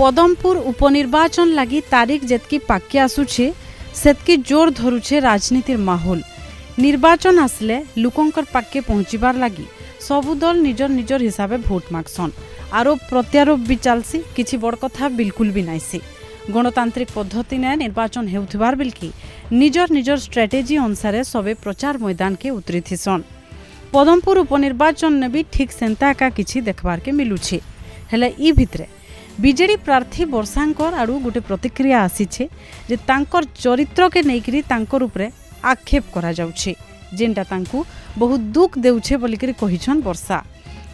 पदमपुर उपनिर्वाचन लगी तारीख जेतकी पाके आसुछे सेतकी जोर धरुछे राजनीतिर माहौल। निर्वाचन आसले लोकंकर पाके पहुंचीबार लगी सबु दल निजर निजर हिसाबे भोट मागसन। आरोप प्रत्यारोप भी चलसी, किछि बड़ कथा बिल्कुल भी नाइसी। गणतांत्रिक पद्धति ने निर्वाचन हेउथिबार बिलकी निजर निजर स्ट्रेटेजी अनुसार सबे प्रचार मैदान के उतरी थिसन। पदमपुर उपनिर्वाचन ने भी ठीक सेंता का किछि देखबार के मिलुछे। हेले ई भितरे बीजेडी प्रार्थी वर्षांकर आड़ू गोटे प्रतिक्रिया आसीछे जे तांकर चरित्र के नेकरी तांकर उपरे आक्षेप करा जाउछे, जेनटा तांकू बहुत दुख देउछे बोलिकरी कहिछन वर्षा।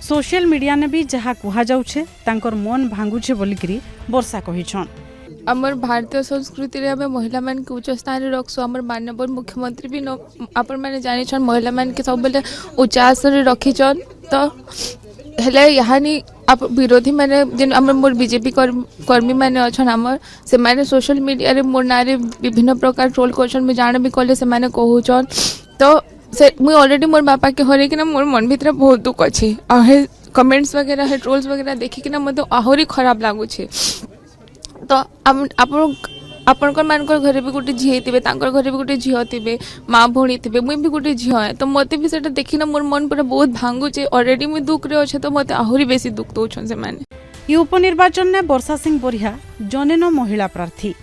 सोशल मीडिया ने भी जहा कुहा जाउछे तांकर मन भांगुछे बोलिकरी वर्षा कहिछन। आमर भारतीय संस्कृति रे हमें महिला मान के उच्च स्थान रे रखसु। आमर माननीय मुख्यमंत्री भी आपण माने जानि छन महिला मान के सब बेले उच्च आसन रे रखिछन। तो हेले यहानी आप विरोधी माने जेन हमर मोर बीजेपी कर्मी माने अछन हमर से माने सोशल मीडिया रे मोर नारे विभिन्न प्रकार ट्रोल करछन। मैं जाने भी कले से माने कहउछन। तो से मुई ऑलरेडी मोर बापा के हरे कि ना मोर मन भीतर बहुत दुख अछि। आहे कमेंट्स वगैरह है ट्रोल्स वगैरह देखि कि ना मते आहुरी खराब लागु छे। तो आपणकर मानकर घरे भी गोटे झी थे, तांकर घरे भी गोटे झील थे, माँ भौणी थे, मुई भी गोटे झील है। तो मत भी से देखिना मोर मन पूरा बहुत भांगुचे। ऑलरेडी मुई दुख रे अच्छे तो मत आहुरी बेसी दुख दौन से माने। ये उपनिर्वाचन ने वर्षा सिंह बरिहा जनेन महिला प्रार्थी।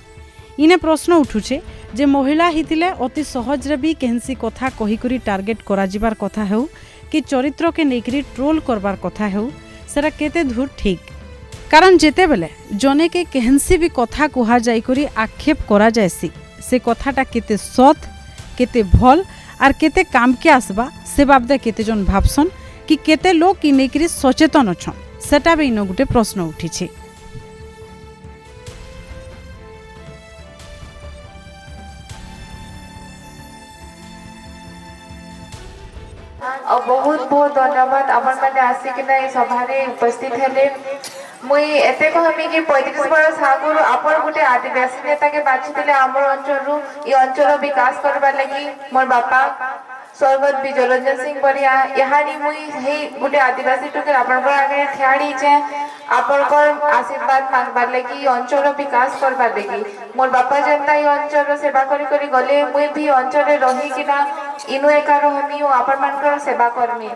इने प्रश्न उठुचे जे महिला हितिले अति सहज रे भी केहसी कथा कही करी टार्गेट करा जिबार कथा हेउ कि चरित्र के नेकरी ट्रोल करबार कथा हेउ सेरा केते दूर ठीक। कारण जेते बेले जने के केहसी भी कथा कुहा जाई करी आक्षेप करा जायसी से कथाटा केते सत केते भल आर केते काम के आसबा से बाबदे केते जन भाबसन कि केते लोग कि नेकरी सचेतन अछन सेटा भी इन गुटे प्रश्न उठिछे। बहुत बहुत धन्यवाद आपण माने आसिकिना ए सभा रे उपस्थित हेले। मुई एते कहमी कि 35 वर्ष आगुरु आपण गुटे आदिवासी नेता के बाछितले हमर अंचल रु ई अंचल विकास करबा लागि मोर बापा स्वर्गत विजय रंजन सिंह बरिया यहानी मुई हे गुटे आदिवासी टुके आपण पर आगे ठियाडी छे। आपण कर आशीर्वाद मांगबार लागि अंचल विकास करबार लागि मोर बापा जनता ई अंचल सेवा करी करी गले मुई भी अंचल रही कि ना इनु एका रहमी ओ आपण मानकर सेवा करमी।